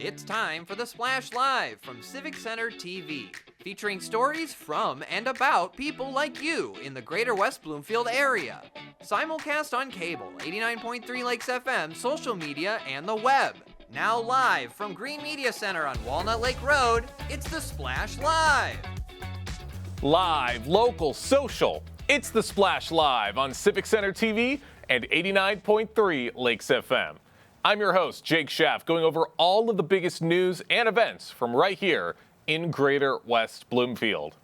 It's time for the Splash Live from Civic Center TV, featuring stories from and about people like you in the greater West Bloomfield area. Simulcast on cable, 89.3 Lakes FM, social media, and the web. Now live from Green Media Center on Walnut Lake Road, it's the Splash Live. Live, local, social. It's the Splash Live on Civic Center TV and 89.3 Lakes FM. I'm your host, Jake Schaff, going over all of the biggest news and events from right here in Greater West Bloomfield.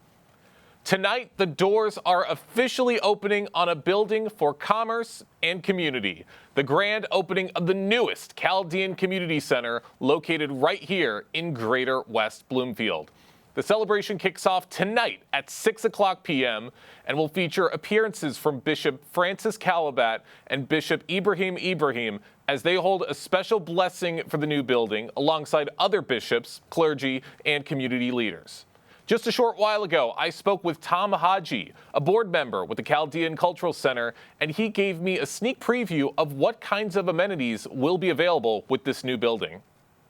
Tonight, the doors are officially opening on a building for commerce and community. The grand opening of the newest Chaldean Community Center located right here in Greater West Bloomfield. The celebration kicks off tonight at 6 o'clock p.m. and will feature appearances from Bishop Francis Calabat and Bishop Ibrahim as they hold a special blessing for the new building alongside other bishops, clergy, and community leaders. Just a short while ago, I spoke with Tom Haji, a board member with the Chaldean Cultural Center, and he gave me a sneak preview of what kinds of amenities will be available with this new building.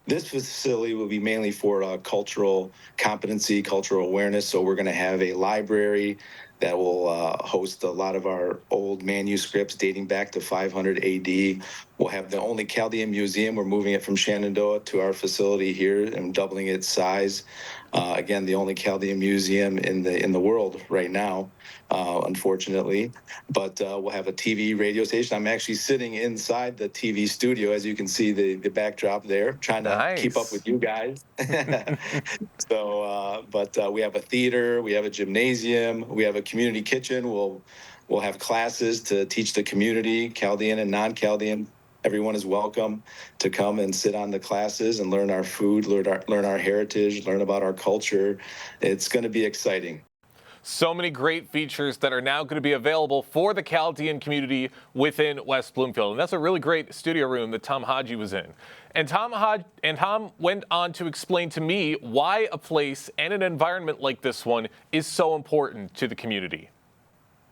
This facility will be mainly for cultural competency, cultural awareness. So we're going to have a library that will host a lot of our old manuscripts dating back to 500 AD. We'll have the only Chaldean museum. We're moving it from Shenandoah to our facility here and doubling its size. Again, the only Chaldean museum in the world right now, unfortunately. But we'll have a TV radio station. I'm actually sitting inside the TV studio, as you can see the backdrop there, trying to keep up with you guys. But we have a theater, we have a gymnasium, we have a community kitchen. We'll have classes to teach the community, Chaldean and non-Chaldean. Everyone is welcome to come and sit on the classes and learn our food, learn our heritage, learn about our culture. It's going to be exciting. So many great features that are now going to be available for the Chaldean community within West Bloomfield. And that's a really great studio room that Tom Haji was in. And Tom went on to explain to me why a place and an environment like this one is so important to the community.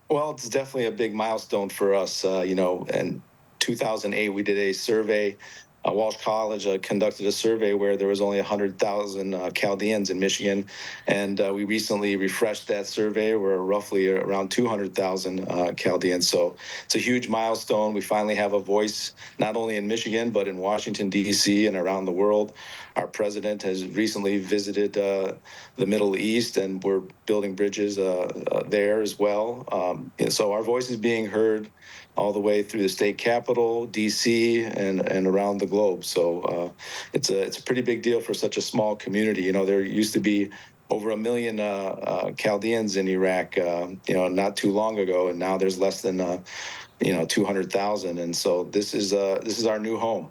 Well, it's definitely a big milestone for us, and 2008, we did a survey. Walsh College conducted a survey where there was only 100,000 Chaldeans in Michigan, and we recently refreshed that survey. We're roughly around 200,000 Chaldeans, so it's a huge milestone. We finally have a voice not only in Michigan but in Washington, D.C. and around the world. Our president has recently visited the Middle East, and we're building bridges there as well. So our voice is being heard all the way through the state capitol, D.C., and around the globe. So it's a pretty big deal for such a small community. There used to be over 1 million Chaldeans in Iraq, not too long ago, and now there's less than 200,000. And so this is our new home.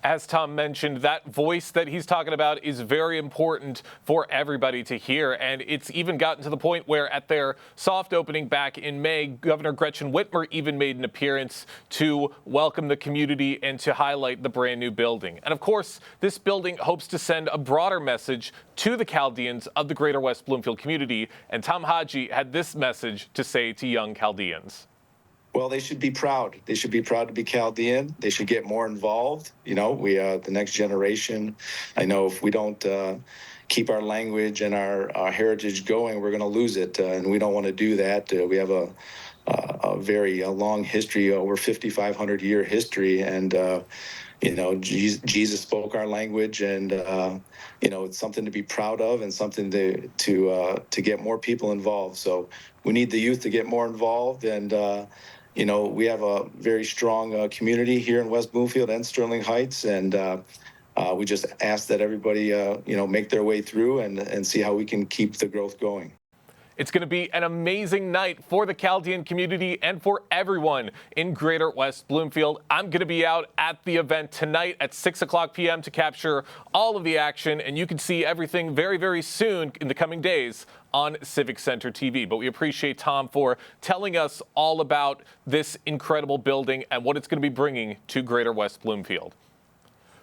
As Tom mentioned, that voice that he's talking about is very important for everybody to hear. And it's even gotten to the point where at their soft opening back in May, Governor Gretchen Whitmer even made an appearance to welcome the community and to highlight the brand new building. And of course, this building hopes to send a broader message to the Chaldeans of the Greater West Bloomfield community. And Tom Haji had this message to say to young Chaldeans. Well, they should be proud. They should be proud to be Chaldean. They should get more involved. We the next generation. I know if we don't keep our language and our heritage going, we're going to lose it, and we don't want to do that. We have a very long history, over 5,500 year history, and Jesus spoke our language, and it's something to be proud of and something to get more people involved. So we need the youth to get more involved, and we have a very strong community here in West Bloomfield and Sterling Heights, and we just ask that everybody, make their way through and see how we can keep the growth going. It's going to be an amazing night for the Chaldean community and for everyone in Greater West Bloomfield. I'm going to be out at the event tonight at 6 o'clock p.m. to capture all of the action, and you can see everything very, very soon in the coming days on Civic Center TV. But we appreciate Tom for telling us all about this incredible building and what it's going to be bringing to Greater West Bloomfield.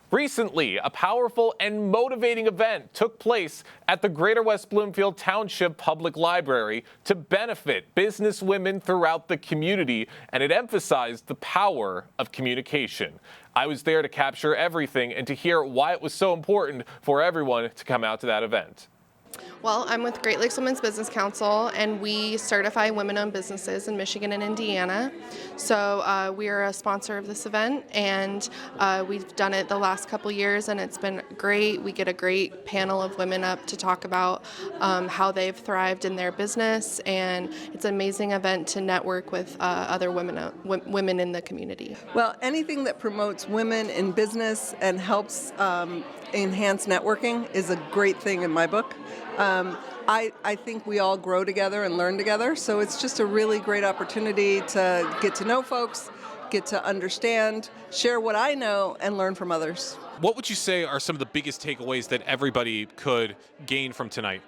Recently, a powerful and motivating event took place at the Greater West Bloomfield Township Public Library to benefit business women throughout the community, and it emphasized the power of communication. I was there to capture everything and to hear why it was so important for everyone to come out to that event. Well, I'm with Great Lakes Women's Business Council, and we certify women-owned businesses in Michigan and Indiana. So we are a sponsor of this event, and we've done it the last couple years, and it's been great. We get a great panel of women up to talk about how they've thrived in their business, and it's an amazing event to network with other women in the community. Well, anything that promotes women in business and helps enhance networking is a great thing in my book. I think we all grow together and learn together, so it's just a really great opportunity to get to know folks, get to understand, share what I know, and learn from others. What would you say are some of the biggest takeaways that everybody could gain from tonight?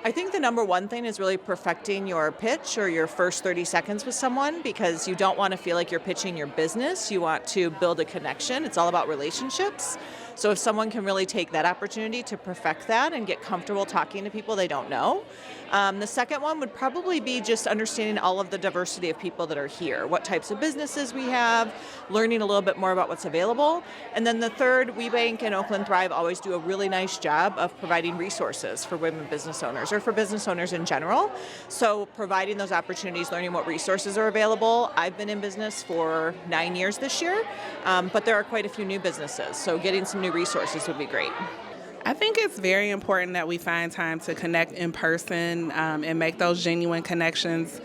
I think the number one thing is really perfecting your pitch or your first 30 seconds with someone, because you don't want to feel like you're pitching your business. You want to build a connection. It's all about relationships. So if someone can really take that opportunity to perfect that and get comfortable talking to people they don't know. The second one would probably be just understanding all of the diversity of people that are here, what types of businesses we have, learning a little bit more about what's available. And then the third, WeBank and Oakland Thrive always do a really nice job of providing resources for women business owners or for business owners in general. So providing those opportunities, learning what resources are available. I've been in business for 9 years this year, but there are quite a few new businesses. So getting some new resources would be great. I think it's very important that we find time to connect in person and make those genuine connections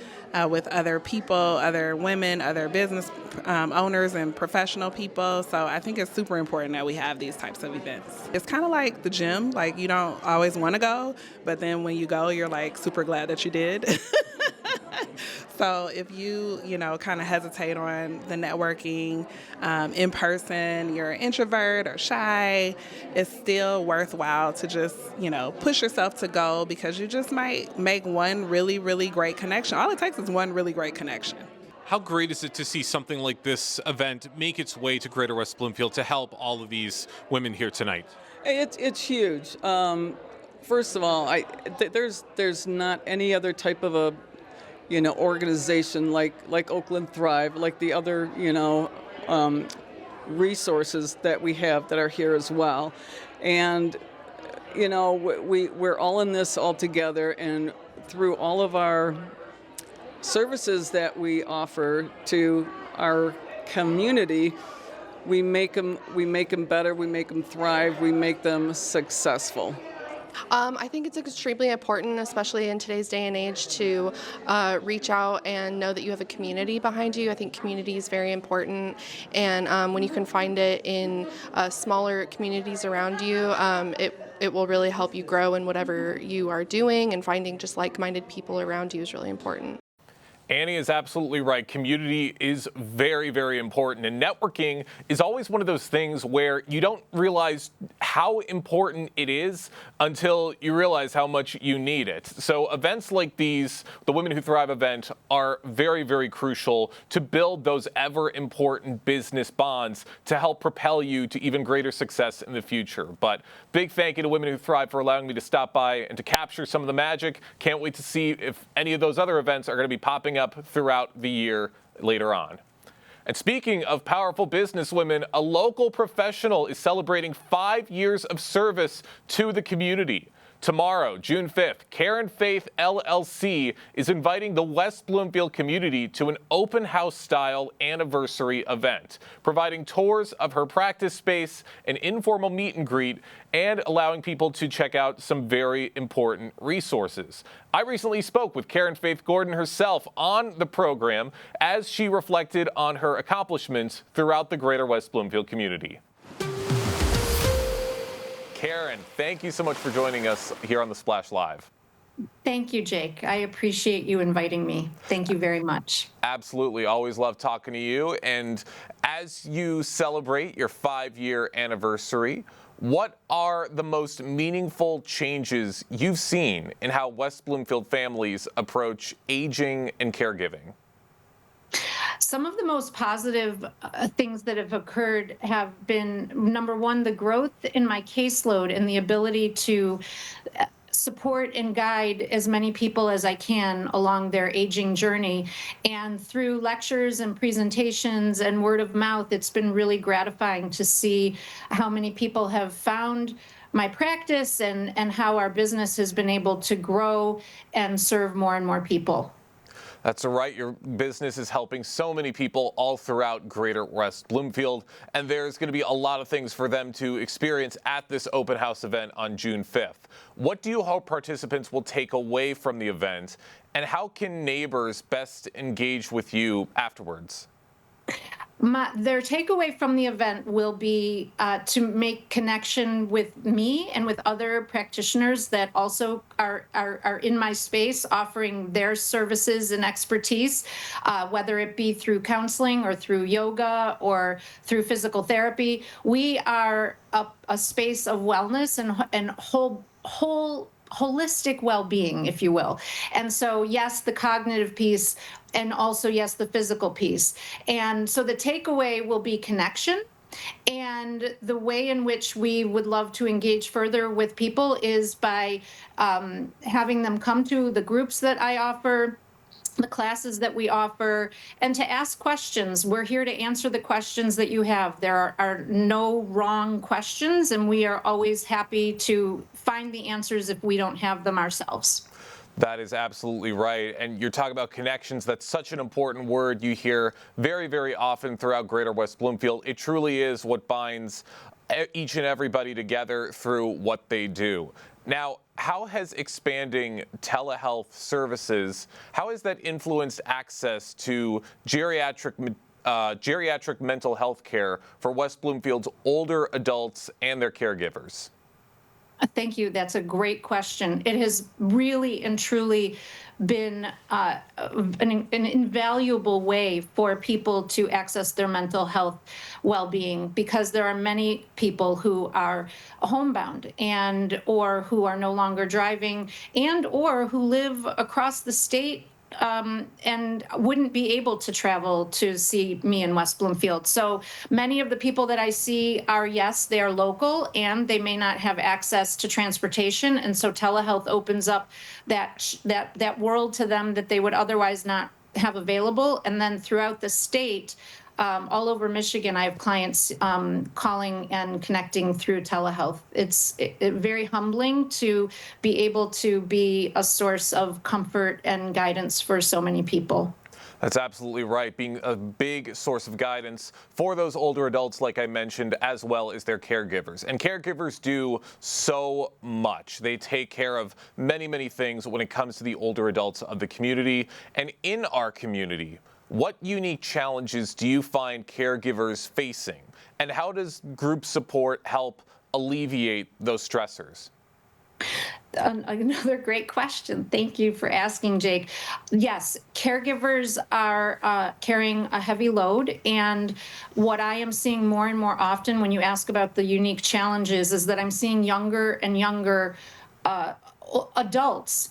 with other people, other women, other business owners and professional people. So I think it's super important that we have these types of events. It's kind of like the gym, like you don't always want to go, but then when you go, you're like super glad that you did. So if you kind of hesitate on the networking in person, you're an introvert or shy, it's still worthwhile to just, push yourself to go, because you just might make one really, really great connection. All it takes is one really great connection. How great is it to see something like this event make its way to Greater West Bloomfield to help all of these women here tonight? It's huge. First of all, there's not any other type of a organization like Oakland Thrive, like the other resources that we have that are here as well, and we're all in this all together, and through all of our services that we offer to our community, we make them better, we make them thrive, we make them successful. I think it's extremely important, especially in today's day and age, to reach out and know that you have a community behind you. I think community is very important, and when you can find it in smaller communities around you, it will really help you grow in whatever you are doing, and finding just like-minded people around you is really important. Annie is absolutely right. Community is very, very important. And networking is always one of those things where you don't realize how important it is until you realize how much you need it. So events like these, the Women Who Thrive event, are very, very crucial to build those ever important business bonds to help propel you to even greater success in the future. But big thank you to Women Who Thrive for allowing me to stop by and to capture some of the magic. Can't wait to see if any of those other events are going to be popping up throughout the year later on. And speaking of powerful businesswomen, a local professional is celebrating 5 years of service to the community. Tomorrow, June 5th, Karen Faith LLC is inviting the West Bloomfield community to an open house style anniversary event, providing tours of her practice space, an informal meet and greet, and allowing people to check out some very important resources. I recently spoke with Karen Faith Gordon herself on the program as she reflected on her accomplishments throughout the Greater West Bloomfield community. Karen, thank you so much for joining us here on the Splash Live. Thank you, Jake. I appreciate you inviting me. Thank you very much. Absolutely. Always love talking to you. And as you celebrate your 5-year anniversary, what are the most meaningful changes you've seen in how West Bloomfield families approach aging and caregiving? Some of the most positive things that have occurred have been, number one, the growth in my caseload and the ability to support and guide as many people as I can along their aging journey. And through lectures and presentations and word of mouth, it's been really gratifying to see how many people have found my practice and how our business has been able to grow and serve more and more people. That's right. Your business is helping so many people all throughout Greater West Bloomfield, and there's going to be a lot of things for them to experience at this open house event on June 5th. What do you hope participants will take away from the event, and how can neighbors best engage with you afterwards? Their takeaway from the event will be to make connection with me and with other practitioners that also are in my space offering their services and expertise, whether it be through counseling or through yoga or through physical therapy. We are a space of wellness and holistic well-being, if you will. And so, yes, the cognitive piece, and also, yes, the physical piece. And so the takeaway will be connection. And the way in which we would love to engage further with people is by having them come to the groups that I offer, the classes that we offer, and to ask questions. We're here to answer the questions that you have. There are no wrong questions, and we are always happy to find the answers if we don't have them ourselves. That is absolutely right. And you're talking about connections. That's such an important word you hear very, very often throughout Greater West Bloomfield. It truly is what binds each and everybody together through what they do. Now, how has expanding telehealth services, how has that influenced access to geriatric mental health care for West Bloomfield's older adults and their caregivers? Thank you. That's a great question. It has really and truly been an invaluable way for people to access their mental health well-being, because there are many people who are homebound and or who are no longer driving and or who live across the state and wouldn't be able to travel to see me in West Bloomfield. So many of the people that I see are, yes, they are local and they may not have access to transportation. And so telehealth opens up that world to them that they would otherwise not have available. And then throughout the state, all over Michigan, I have clients calling and connecting through telehealth. It's very humbling to be able to be a source of comfort and guidance for so many people. That's absolutely right. Being a big source of guidance for those older adults, like I mentioned, as well as their caregivers. And caregivers do so much. They take care of many, many things when it comes to the older adults of the community. And in our community, what unique challenges do you find caregivers facing? And how does group support help alleviate those stressors? Another great question. Thank you for asking, Jake. Yes, caregivers are carrying a heavy load. And what I am seeing more and more often when you ask about the unique challenges is that I'm seeing younger and younger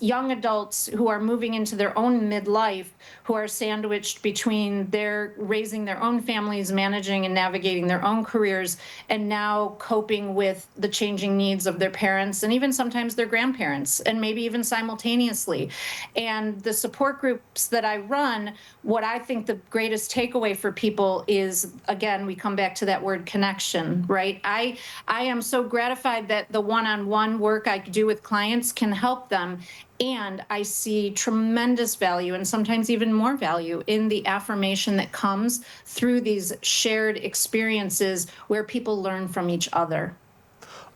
young adults who are moving into their own midlife, who are sandwiched between their raising their own families, managing and navigating their own careers, and now coping with the changing needs of their parents and even sometimes their grandparents, and maybe even simultaneously. And the support groups that I run, what I think the greatest takeaway for people is, again, we come back to that word connection, right? I am so gratified that the one-on-one work I do with clients can help them. And I see tremendous value, and sometimes even more value, in the affirmation that comes through these shared experiences where people learn from each other.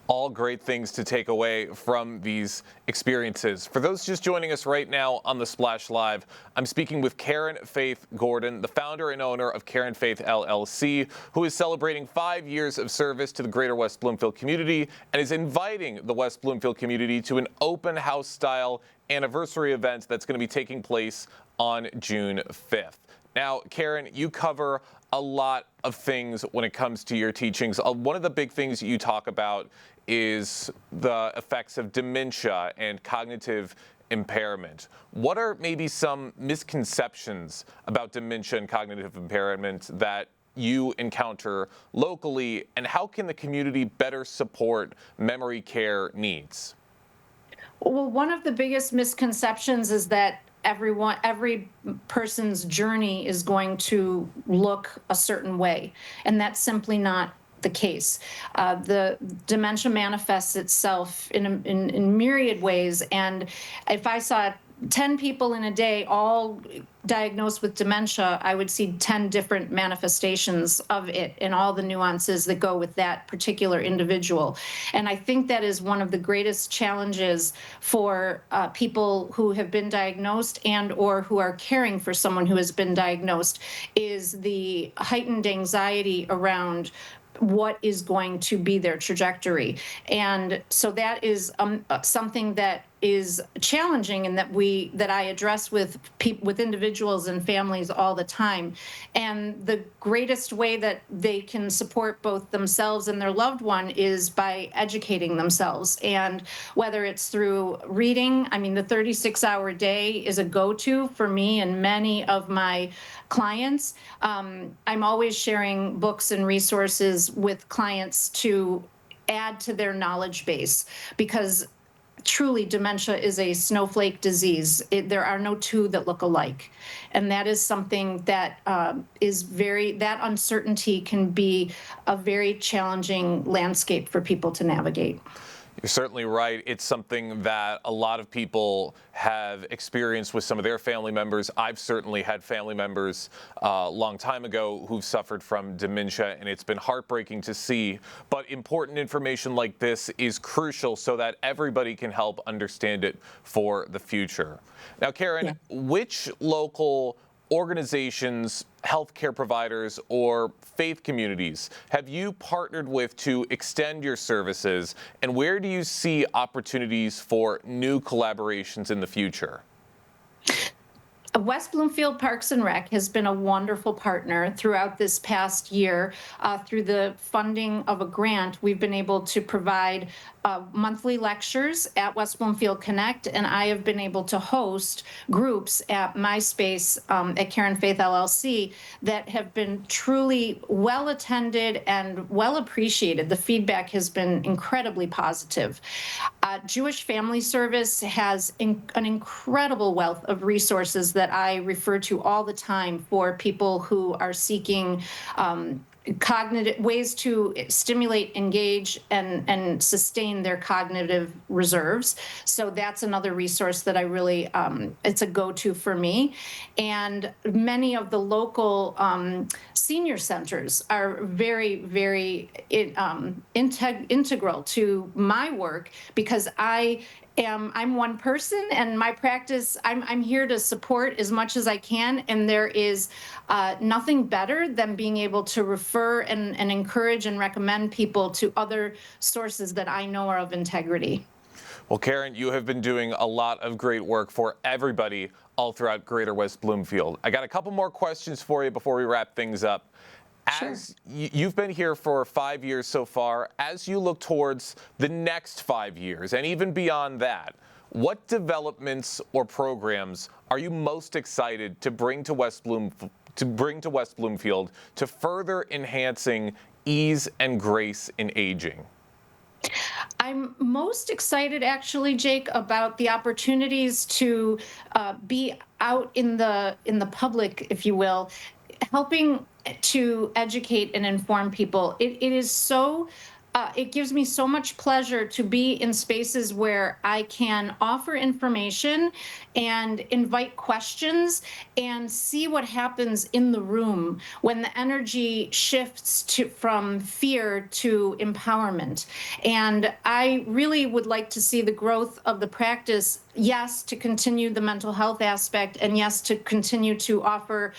All great things to take away from these experiences. For those just joining us right now on the Splash Live, I'm speaking with Karen Faith Gordon, the founder and owner of Karen Faith LLC, who is celebrating 5 years of service to the Greater West Bloomfield community and is inviting the West Bloomfield community to an open house style anniversary event that's going to be taking place on June 5th. Now, Karen, you cover a lot of things when it comes to your teachings. One of the big things you talk about is the effects of dementia and cognitive impairment. What are maybe some misconceptions about dementia and cognitive impairment that you encounter locally, and how can the community better support memory care needs? Well, one of the biggest misconceptions is that every person's journey is going to look a certain way, and that's simply not the case. The dementia manifests itself in myriad ways, and if I saw 10 people in a day all diagnosed with dementia, I would see 10 different manifestations of it and all the nuances that go with that particular individual. And I think that is one of the greatest challenges for people who have been diagnosed and or who are caring for someone who has been diagnosed, is the heightened anxiety around what is going to be their trajectory. And so that is something that is challenging, and that I address with individuals and families all the time. And the greatest way that they can support both themselves and their loved one is by educating themselves. And whether it's through reading, I mean, the 36-hour day is a go-to for me and many of my clients. I'm always sharing books and resources with clients to add to their knowledge base, because truly dementia is a snowflake disease. There are no two that look alike. And that is something that that uncertainty can be a very challenging landscape for people to navigate. You're certainly right. It's something that a lot of people have experienced with some of their family members. I've certainly had family members a long time ago who've suffered from dementia, and it's been heartbreaking to see. But important information like this is crucial so that everybody can help understand it for the future. Now, Karen, which local organizations, healthcare providers, or faith communities have you partnered with to extend your services, and where do you see opportunities for new collaborations in the future? West Bloomfield Parks and Rec has been a wonderful partner throughout this past year. Through the funding of a grant, we've been able to provide monthly lectures at West Bloomfield Connect, and I have been able to host groups at my space at Karen Faith LLC that have been truly well attended and well appreciated. The feedback has been incredibly positive. Jewish Family Service has an incredible wealth of resources that I refer to all the time for people who are seeking cognitive ways to stimulate, engage, and sustain their cognitive reserves. So that's another resource that I really, it's a go-to for me. And many of the local senior centers are very, very integral to my work, because I'm one person, and my practice, I'm here to support as much as I can, and there is nothing better than being able to refer and encourage and recommend people to other sources that I know are of integrity. Well, Karen, you have been doing a lot of great work for everybody all throughout Greater West Bloomfield. I got a couple more questions for you before we wrap things up. As you've been here for 5 years so far, as you look towards the next 5 years and even beyond that, what developments or programs are you most excited to bring to West Bloomfield to further enhancing ease and grace in aging? I'm most excited, actually, Jake, about the opportunities to be out in the public, if you will, helping to educate and inform people. It is so, it gives me so much pleasure to be in spaces where I can offer information and invite questions and see what happens in the room when the energy shifts from fear to empowerment. And I really would like to see the growth of the practice, yes, to continue the mental health aspect, and yes, to continue to offer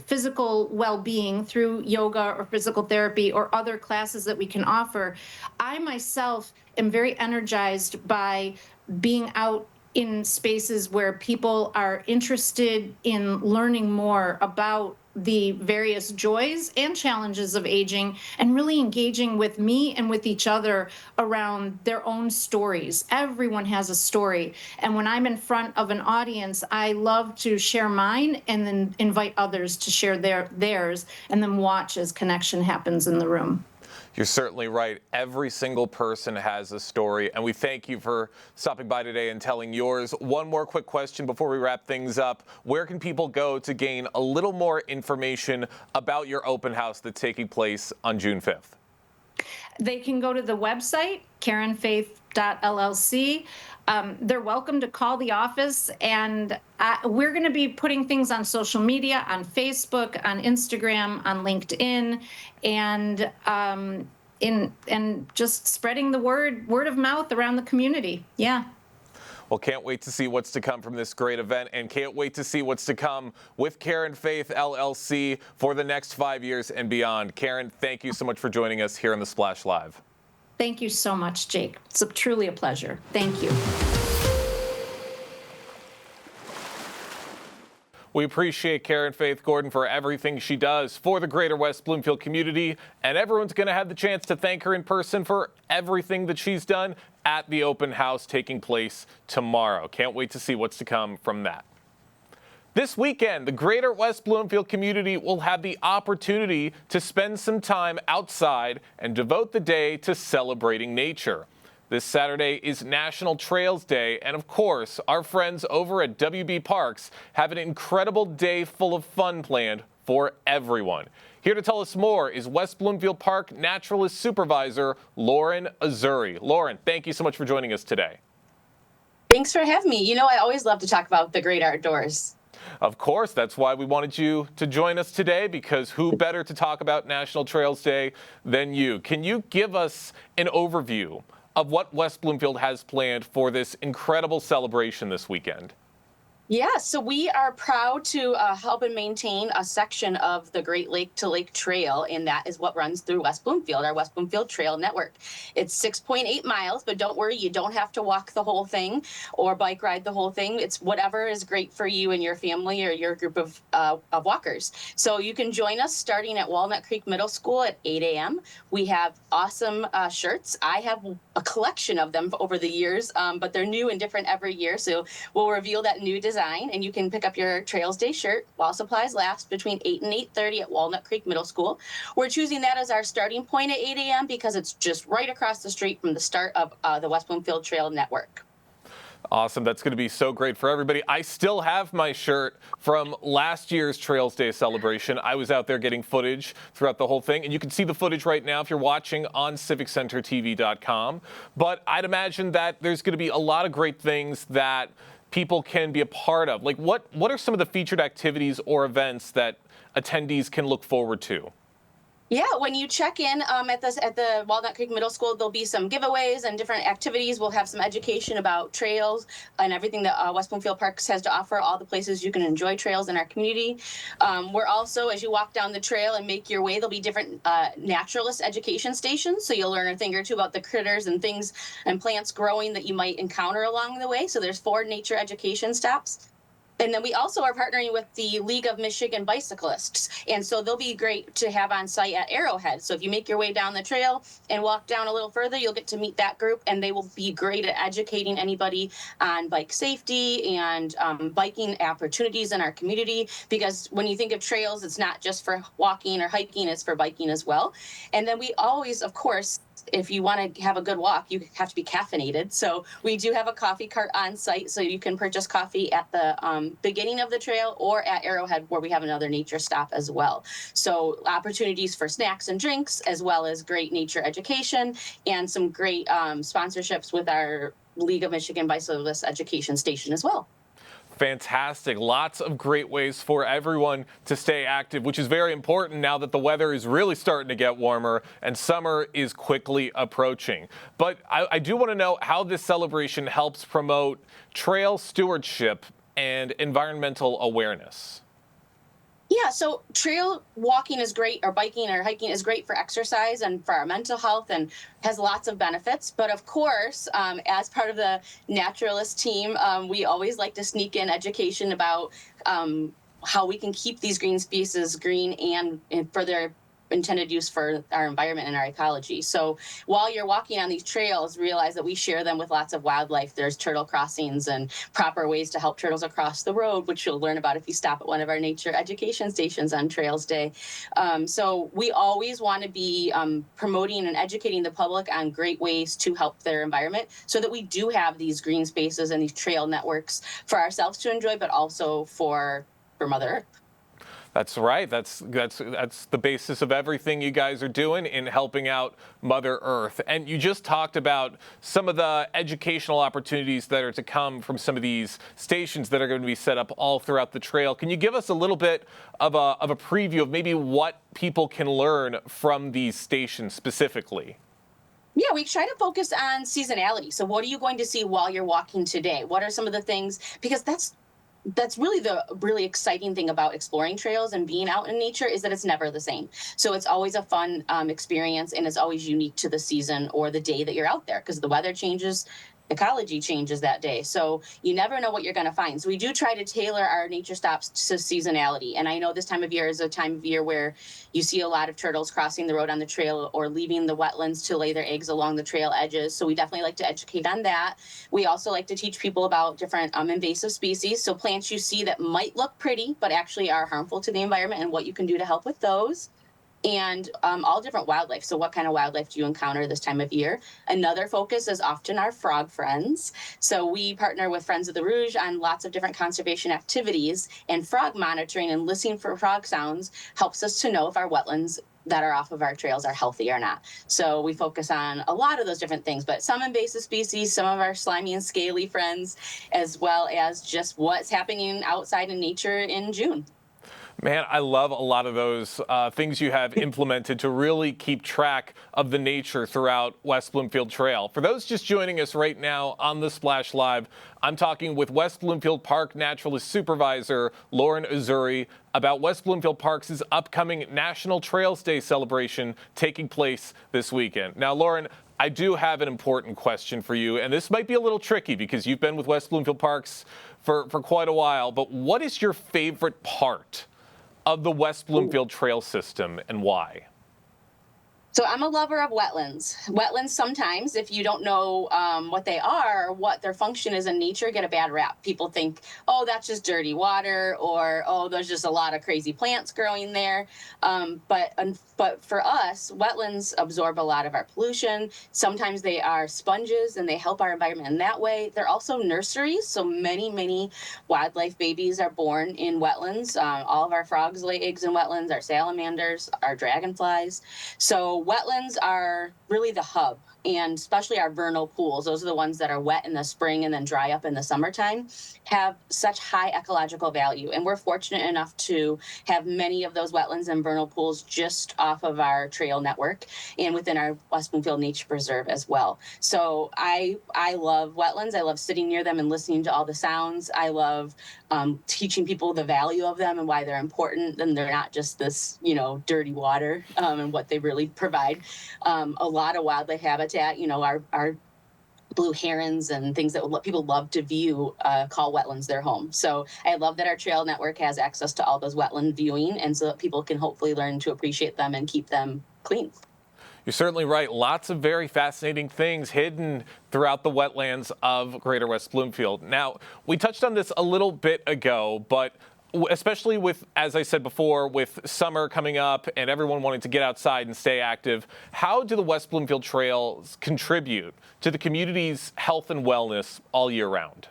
physical well-being through yoga or physical therapy or other classes that we can offer. I myself am very energized by being out in spaces where people are interested in learning more about the various joys and challenges of aging and really engaging with me and with each other around their own stories. Everyone has a story. And when I'm in front of an audience, I love to share mine and then invite others to share theirs and then watch as connection happens in the room. You're certainly right. Every single person has a story, and we thank you for stopping by today and telling yours. One more quick question before we wrap things up. Where can people go to gain a little more information about your open house that's taking place on June 5th? They can go to the website, karenfaith.llc. They're welcome to call the office, and we're going to be putting things on social media, on Facebook, on Instagram, on LinkedIn, and just spreading the word of mouth around the community. Yeah. Well, can't wait to see what's to come from this great event, and can't wait to see what's to come with Karen Faith LLC for the next 5 years and beyond. Karen, thank you so much for joining us here on the Splash Live. Thank you so much, Jake. It's truly a pleasure. Thank you. We appreciate Karen Faith Gordon for everything she does for the greater West Bloomfield community, and everyone's going to have the chance to thank her in person for everything that she's done at the open house taking place tomorrow. Can't wait to see what's to come from that. This weekend, the greater West Bloomfield community will have the opportunity to spend some time outside and devote the day to celebrating nature. This Saturday is National Trails Day, and of course, our friends over at WB Parks have an incredible day full of fun planned for everyone. Here to tell us more is West Bloomfield Park Naturalist Supervisor Lauren Azuri. Lauren, thank you so much for joining us today. Thanks for having me. You know, I always love to talk about the great outdoors. Of course, that's why we wanted you to join us today, because who better to talk about National Trails Day than you? Can you give us an overview of what West Bloomfield has planned for this incredible celebration this weekend? Yeah, so we are proud to help and maintain a section of the Great Lake to Lake Trail, and that is what runs through West Bloomfield, our West Bloomfield Trail Network. It's 6.8 miles, but don't worry, you don't have to walk the whole thing or bike ride the whole thing. It's whatever is great for you and your family or your group of walkers. So you can join us starting at Walnut Creek Middle School at 8 a.m. We have awesome shirts. I have a collection of them over the years, but they're new and different every year, so we'll reveal that new design. And you can pick up your Trails Day shirt while supplies last between 8 and 8:30 at Walnut Creek Middle School. We're choosing that as our starting point at 8 a.m. because it's just right across the street from the start of the West Bloomfield Trail Network. Awesome. That's going to be so great for everybody. I still have my shirt from last year's Trails Day celebration. I was out there getting footage throughout the whole thing, and you can see the footage right now if you're watching on civiccentertv.com. But I'd imagine that there's going to be a lot of great things that people can be a part of. Like what are some of the featured activities or events that attendees can look forward to? Yeah, when you check in at the Walnut Creek Middle School, there'll be some giveaways and different activities. We'll have some education about trails and everything that West Bloomfield Parks has to offer, all the places you can enjoy trails in our community. We're also, as you walk down the trail and make your way, there'll be different naturalist education stations. So you'll learn a thing or two about the critters and things and plants growing that you might encounter along the way. So there's 4 nature education stops. And then we also are partnering with the League of Michigan Bicyclists. And so they'll be great to have on site at Arrowhead. So if you make your way down the trail and walk down a little further, you'll get to meet that group. And they will be great at educating anybody on bike safety and biking opportunities in our community. Because when you think of trails, it's not just for walking or hiking, it's for biking as well. And then we always, of course, if you want to have a good walk, you have to be caffeinated. So we do have a coffee cart on site, so you can purchase coffee at the beginning of the trail or at Arrowhead, where we have another nature stop as well. So opportunities for snacks and drinks, as well as great nature education and some great sponsorships with our League of Michigan Bicyclists Education Station as well. Fantastic. Lots of great ways for everyone to stay active, which is very important now that the weather is really starting to get warmer and summer is quickly approaching. But I do want to know how this celebration helps promote trail stewardship and environmental awareness. Yeah, so trail walking is great, or biking or hiking is great for exercise and for our mental health and has lots of benefits. But of course, as part of the naturalist team, we always like to sneak in education about how we can keep these green spaces green and for their intended use for our environment and our ecology. So while you're walking on these trails, realize that we share them with lots of wildlife. There's turtle crossings and proper ways to help turtles across the road, which you'll learn about if you stop at one of our nature education stations on Trails Day. So we always want to be promoting and educating the public on great ways to help their environment so that we do have these green spaces and these trail networks for ourselves to enjoy, but also for Mother Earth. That's right. That's the basis of everything you guys are doing in helping out Mother Earth. And you just talked about some of the educational opportunities that are to come from some of these stations that are going to be set up all throughout the trail. Can you give us a little bit of a preview of maybe what people can learn from these stations specifically? Yeah, we try to focus on seasonality. So what are you going to see while you're walking today? What are some of the things? Because that's really the really exciting thing about exploring trails and being out in nature is that it's never the same. So it's always a fun experience, and it's always unique to the season or the day that you're out there because the weather changes, ecology changes that day. So you never know what you're going to find. So we do try to tailor our nature stops to seasonality. And I know this time of year is a time of year where you see a lot of turtles crossing the road on the trail or leaving the wetlands to lay their eggs along the trail edges. So we definitely like to educate on that. We also like to teach people about different invasive species. So plants you see that might look pretty, but actually are harmful to the environment and what you can do to help with those. And all different wildlife. So what kind of wildlife do you encounter this time of year? Another focus is often our frog friends. So we partner with Friends of the Rouge on lots of different conservation activities, and frog monitoring and listening for frog sounds helps us to know if our wetlands that are off of our trails are healthy or not. So we focus on a lot of those different things, but some invasive species, some of our slimy and scaly friends, as well as just what's happening outside in nature in June. Man, I love a lot of those things you have implemented to really keep track of the nature throughout West Bloomfield Trail. For those just joining us right now on the Splash Live, I'm talking with West Bloomfield Park Naturalist Supervisor Lauren Uzuri about West Bloomfield Parks' upcoming National Trails Day celebration taking place this weekend. Now, Lauren, I do have an important question for you, and this might be a little tricky because you've been with West Bloomfield Parks for quite a while, but what is your favorite part of the West Bloomfield Trail system and why? So I'm a lover of wetlands. Wetlands sometimes, if you don't know what they are or what their function is in nature, get a bad rap. People think, oh, that's just dirty water, or oh, there's just a lot of crazy plants growing there. But for us, wetlands absorb a lot of our pollution. Sometimes they are sponges and they help our environment in that way. They're also nurseries. So many wildlife babies are born in wetlands. All of our frogs lay eggs in wetlands, our salamanders, our dragonflies. So wetlands are really the hub, and especially our vernal pools, those are the ones that are wet in the spring and then dry up in the summertime, have such high ecological value. And we're fortunate enough to have many of those wetlands and vernal pools just off of our trail network and within our West Bloomfield Nature Preserve as well. So I love wetlands. I love sitting near them and listening to all the sounds. I love teaching people the value of them and why they're important, and they're not just this, dirty water, and what they really provide. A lot of wildlife habitat, our blue herons and things that people love to view call wetlands their home. So I love that our trail network has access to all those wetland viewing, and so that people can hopefully learn to appreciate them and keep them clean. You're certainly right. Lots of very fascinating things hidden throughout the wetlands of Greater West Bloomfield. Now, we touched on this a little bit ago, but especially with, as I said before, with summer coming up and everyone wanting to get outside and stay active, how do the West Bloomfield Trails contribute to the community's health and wellness all year round?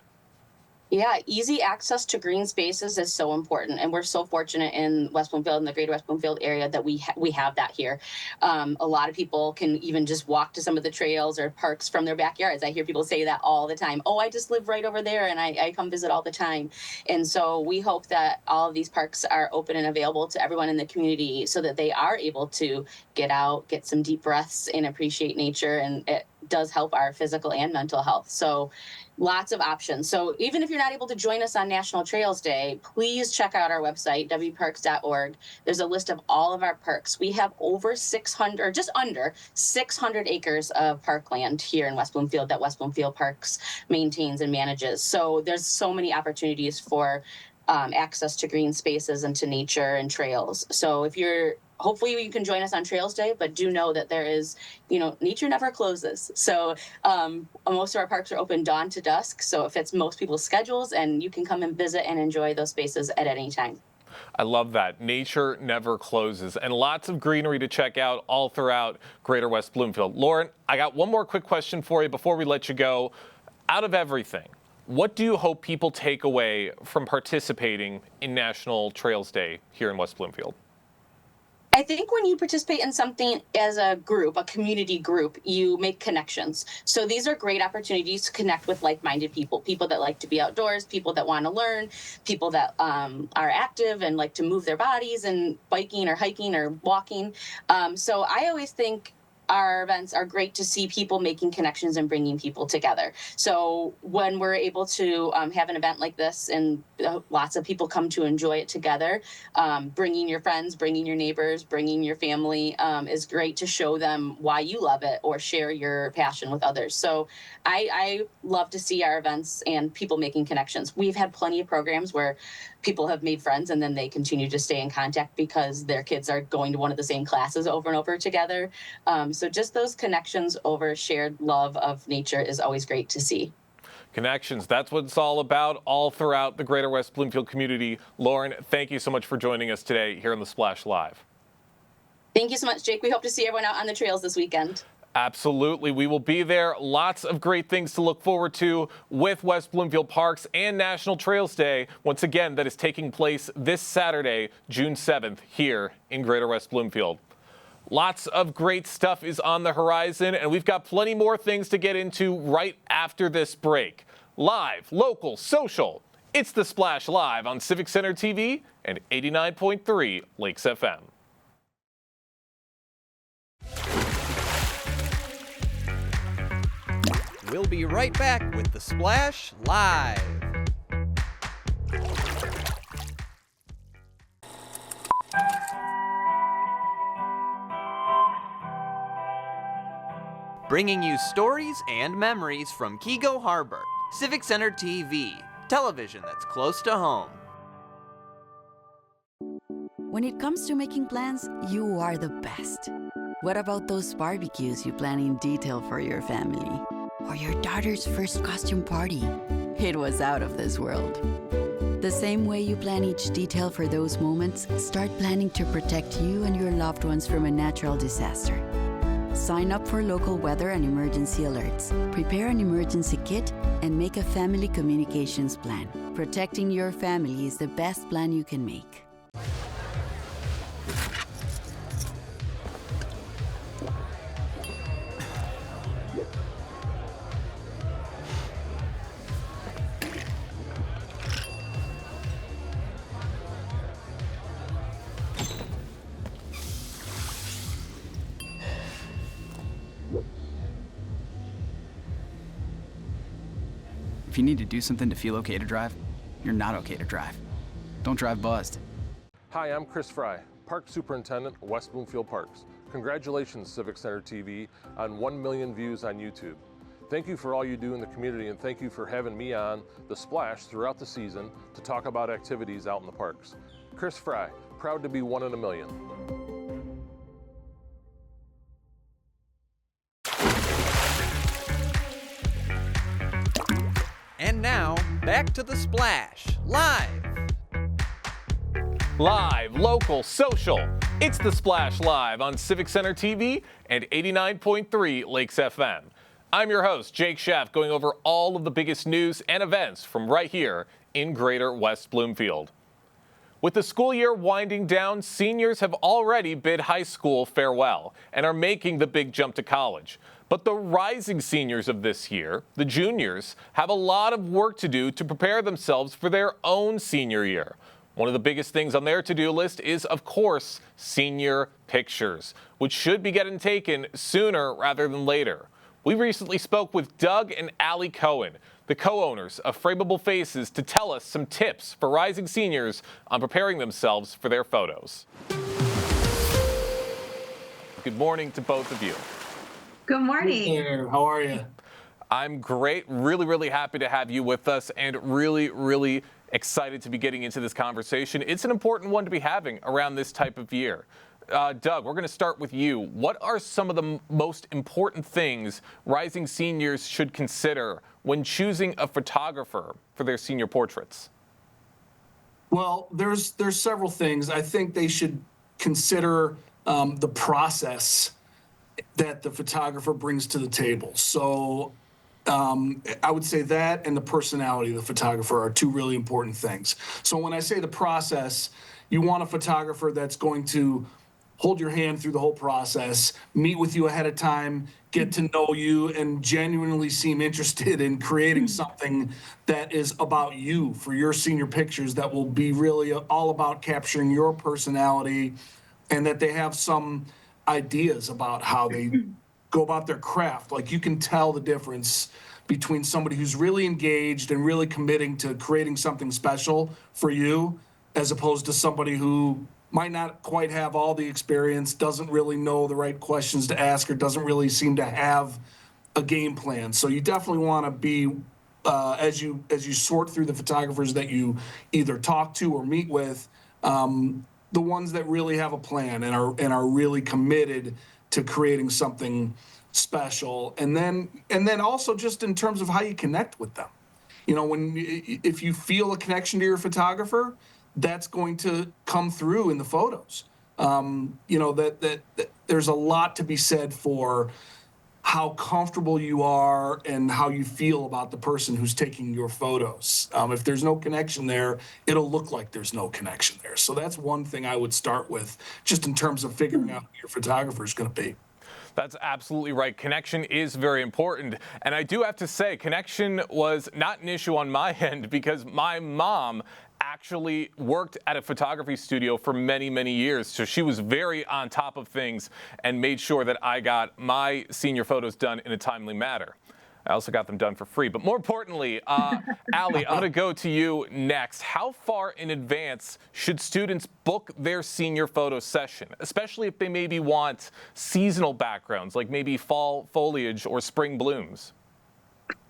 Yeah, easy access to green spaces is so important, and we're so fortunate in West Bloomfield and the Greater West Bloomfield area that we have that here. A lot of people can even just walk to some of the trails or parks from their backyards. I hear people say that all the time. Oh, I just live right over there, and I come visit all the time. And so we hope that all of these parks are open and available to everyone in the community so that they are able to get out, get some deep breaths, and appreciate nature. And it does help our physical and mental health. So lots of options. So even if you're not able to join us on National Trails Day, please check out our website, wparks.org. There's a list of all of our parks. We have over 600, or just under 600 acres of parkland here in West Bloomfield that West Bloomfield Parks maintains and manages. So there's so many opportunities for access to green spaces and to nature and trails. So hopefully you can join us on Trails Day, but do know that there is, nature never closes. So most of our parks are open dawn to dusk, so it fits most people's schedules, and you can come and visit and enjoy those spaces at any time. I love that. Nature never closes, and lots of greenery to check out all throughout Greater West Bloomfield. Lauren, I got one more quick question for you before we let you go. Out of everything, what do you hope people take away from participating in National Trails Day here in West Bloomfield? I think when you participate in something as a group, a community group, you make connections. So these are great opportunities to connect with like-minded people that like to be outdoors, people that want to learn, people that are active and like to move their bodies and biking or hiking or walking. So I always think our events are great to see people making connections and bringing people together. So when we're able to have an event like this and lots of people come to enjoy it together, bringing your friends, bringing your neighbors, bringing your family is great to show them why you love it or share your passion with others. So I love to see our events and people making connections. We've had plenty of programs where people have made friends and then they continue to stay in contact because their kids are going to one of the same classes over and over together. So just those connections over shared love of nature is always great to see. Connections, that's what it's all about all throughout the Greater West Bloomfield community. Lauren, thank you so much for joining us today here on the Splash Live. Thank you so much, Jake. We hope to see everyone out on the trails this weekend. Absolutely. We will be there. Lots of great things to look forward to with West Bloomfield Parks and National Trails Day. Once again, that is taking place this Saturday, June 7th, here in Greater West Bloomfield. Lots of great stuff is on the horizon, and we've got plenty more things to get into right after this break. Live, local, social. It's the Splash Live on Civic Center TV and 89.3 Lakes FM. We'll be right back with the Splash Live. Bringing you stories and memories from Kego Harbor, Civic Center TV, television that's close to home. When it comes to making plans, you are the best. What about those barbecues you plan in detail for your family? Or your daughter's first costume party? It was out of this world. The same way you plan each detail for those moments, start planning to protect you and your loved ones from a natural disaster. Sign up for local weather and emergency alerts. Prepare an emergency kit and make a family communications plan. Protecting your family is the best plan you can make. If you need to do something to feel okay to drive, you're not okay to drive. Don't drive buzzed. Hi, I'm Chris Fry, Park Superintendent of West Bloomfield Parks. Congratulations, Civic Center TV, on 1 million views on YouTube. Thank you for all you do in the community, and thank you for having me on The Splash throughout the season to talk about activities out in the parks. Chris Fry, proud to be 1 in a million. And now, back to the Splash, live. Live, local, social. It's the Splash Live on Civic Center TV and 89.3 Lakes FM. I'm your host, Jake Schaff, going over all of the biggest news and events from right here in Greater West Bloomfield. With the school year winding down, seniors have already bid high school farewell and are making the big jump to college. But the rising seniors of this year, the juniors, have a lot of work to do to prepare themselves for their own senior year. One of the biggest things on their to-do list is, of course, senior pictures, which should be getting taken sooner rather than later. We recently spoke with Doug and Allie Cohen, the co-owners of Frameable Faces, to tell us some tips for rising seniors on preparing themselves for their photos. Good morning to both of you. Good morning. How are you? I'm great. Really, really happy to have you with us and really, really excited to be getting into this conversation. It's an important one to be having around this type of year. Doug, we're going to start with you. What are some of the most important things rising seniors should consider when choosing a photographer for their senior portraits? Well, there's several things. I think they should consider the process that the photographer brings to the table. So I would say that and the personality of the photographer are two really important things. So when I say the process, you want a photographer that's going to hold your hand through the whole process, meet with you ahead of time, get to know you, and genuinely seem interested in creating something that is about you for your senior pictures that will be really all about capturing your personality, and that they have some ideas about how they go about their craft. Like, you can tell the difference between somebody who's really engaged and really committing to creating something special for you, as opposed to somebody who might not quite have all the experience, doesn't really know the right questions to ask, or doesn't really seem to have a game plan. So you definitely want to be, as you sort through the photographers that you either talk to or meet with, the ones that really have a plan and are really committed to creating something special. And then also just in terms of how you connect with them. You know, if you feel a connection to your photographer, that's going to come through in the photos. You know, that there's a lot to be said for how comfortable you are and how you feel about the person who's taking your photos. If there's no connection there, it'll look like there's no connection there. So that's one thing I would start with, just in terms of figuring out who your photographer is going to be. That's absolutely right. Connection is very important. And I do have to say, connection was not an issue on my end, because my mom actually worked at a photography studio for many, many years. So she was very on top of things and made sure that I got my senior photos done in a timely manner. I also got them done for free. But more importantly, Allie, I'm going to go to you next. How far in advance should students book their senior photo session, especially if they maybe want seasonal backgrounds, like maybe fall foliage or spring blooms?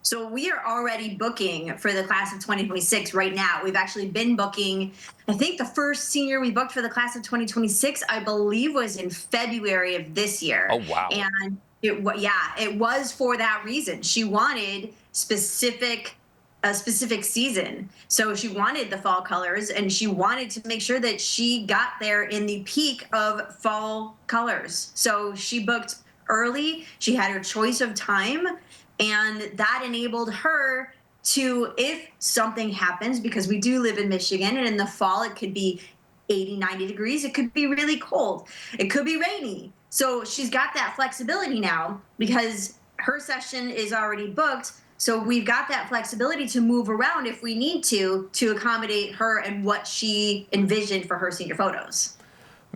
So we are already booking for the class of 2026 right now. We've actually been booking. I think the first senior we booked for the class of 2026, I believe, was in February of this year. Oh, wow. And it was for that reason. She wanted a specific season. So she wanted the fall colors, and she wanted to make sure that she got there in the peak of fall colors. So she booked early. She had her choice of time. And that enabled her to, if something happens, because we do live in Michigan, and in the fall it could be 80, 90 degrees. It could be really cold. It could be rainy. So she's got that flexibility now because her session is already booked. So we've got that flexibility to move around if we need to accommodate her and what she envisioned for her senior photos.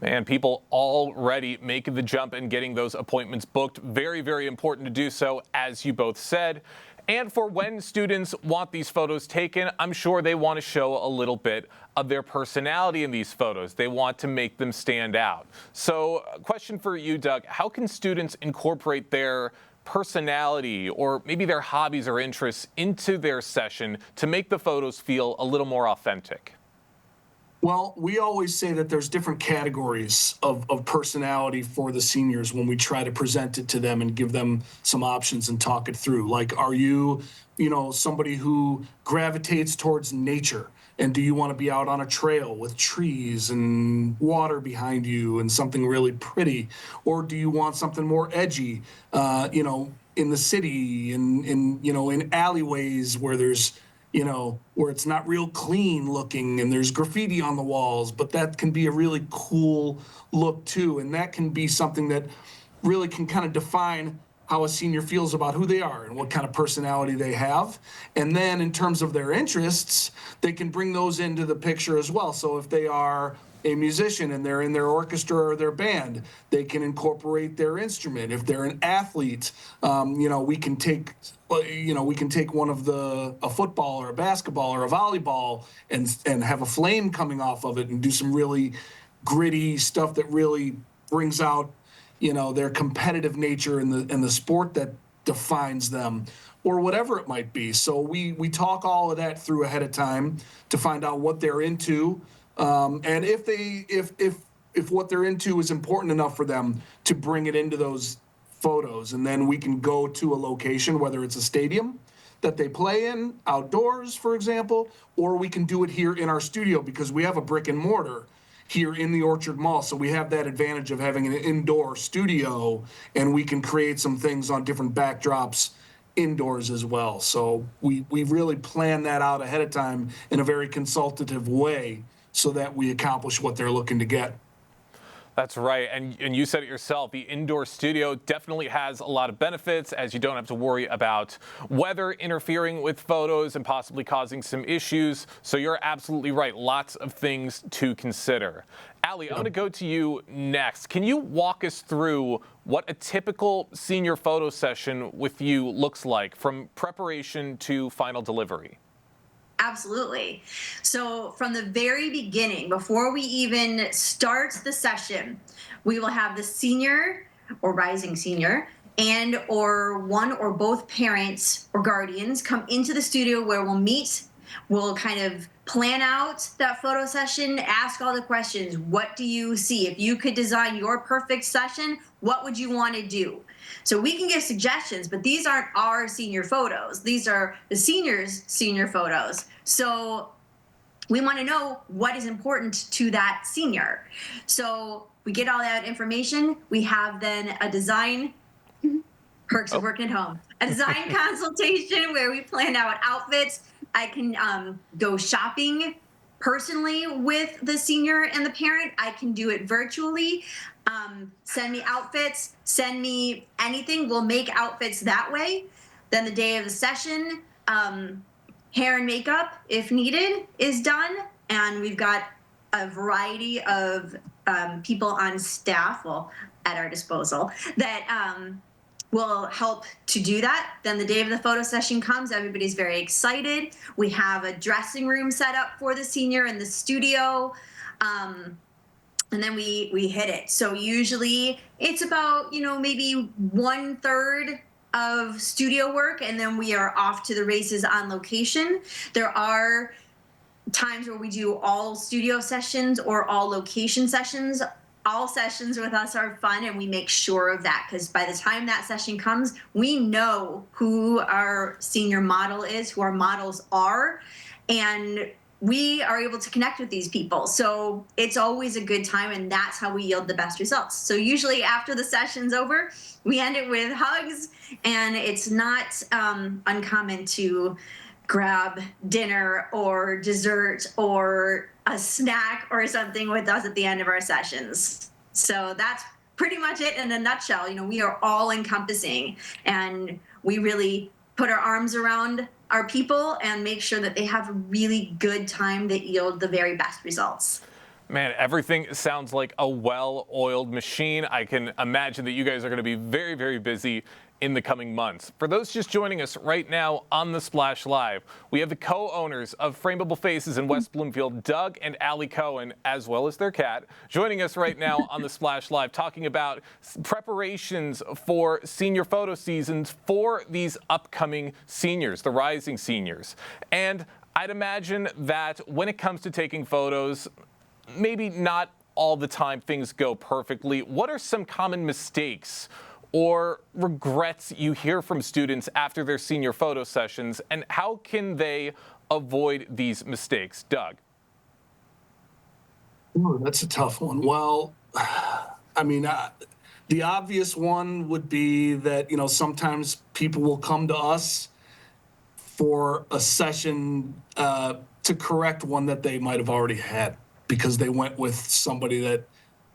Man, people already making the jump and getting those appointments booked. Very, very important to do so, as you both said. And for when students want these photos taken, I'm sure they want to show a little bit of their personality in these photos. They want to make them stand out. So, a question for you, Doug. How can students incorporate their personality or maybe their hobbies or interests into their session to make the photos feel a little more authentic? Well, we always say that there's different categories of personality for the seniors when we try to present it to them and give them some options and talk it through. Like, are you, somebody who gravitates towards nature? And do you want to be out on a trail with trees and water behind you and something really pretty? Or do you want something more edgy, in the city, in alleyways where there's, where it's not real clean looking and there's graffiti on the walls, but that can be a really cool look too. And that can be something that really can kind of define how a senior feels about who they are and what kind of personality they have. And then in terms of their interests, they can bring those into the picture as well. So if they are a musician and they're in their orchestra or their band, they can incorporate their instrument. If they're an athlete, we can take one of a football or a basketball or a volleyball and have a flame coming off of it and do some really gritty stuff that really brings out, their competitive nature in the sport that defines them. or whatever it might be. So we talk all of that through ahead of time to find out what they're into, and if what they're into is important enough for them to bring it into those photos. And then we can go to a location, whether it's a stadium that they play in, outdoors, for example, or we can do it here in our studio because we have a brick and mortar here in the Orchard Mall. So we have that advantage of having an indoor studio, and we can create some things on different backdrops indoors as well. So we really plan that out ahead of time in a very consultative way so that we accomplish what they're looking to get. That's right. And you said it yourself, the indoor studio definitely has a lot of benefits, as you don't have to worry about weather interfering with photos and possibly causing some issues. So you're absolutely right. Lots of things to consider. Allie, I'm going to go to you next. Can you walk us through what a typical senior photo session with you looks like, from preparation to final delivery? Absolutely. So from the very beginning, before we even start the session, we will have the senior or rising senior and or one or both parents or guardians come into the studio where we'll meet. We'll kind of plan out that photo session, ask all the questions. What do you see? If you could design your perfect session, what would you want to do? So we can give suggestions, but these aren't our senior photos. These are the seniors' senior photos. So we want to know what is important to that senior. So we get all that information. We have then a design, perks of working at home, a design consultation where we plan out outfits. I can go shopping personally with the senior and the parent. I can do it virtually. Send me outfits, send me anything. We'll make outfits that way. Then the day of the session, hair and makeup, if needed, is done. And we've got a variety of people on staff, well, at our disposal, that will help to do that. Then the day of the photo session comes, everybody's very excited. We have a dressing room set up for the senior in the studio. And then we hit it. So usually it's about, maybe 1/3 of studio work, and then we are off to the races on location. There are times where we do all studio sessions or all location sessions. All sessions with us are fun, and we make sure of that, because by the time that session comes, we know who our senior model is, who our models are, and we are able to connect with these people. So it's always a good time, and that's how we yield the best results. So usually after the session's over, we end it with hugs, and it's not uncommon to grab dinner or dessert or a snack or something with us at the end of our sessions. So that's pretty much it in a nutshell. We are all encompassing, and we really put our arms around our people and make sure that they have a really good time that yield the very best results. Man, everything sounds like a well-oiled machine. I can imagine that you guys are going to be very, very busy in the coming months. For those just joining us right now on the Splash Live, we have the co-owners of Frameable Faces in West Bloomfield, Doug and Allie Cohen, as well as their cat, joining us right now on the Splash Live, talking about preparations for senior photo seasons for these upcoming seniors, the rising seniors. And I'd imagine that when it comes to taking photos, maybe not all the time things go perfectly. What are some common mistakes or regrets you hear from students after their senior photo sessions, and how can they avoid these mistakes? Doug? Ooh, that's a tough one. Well, I mean, the obvious one would be that, sometimes people will come to us for a session to correct one that they might have already had because they went with somebody that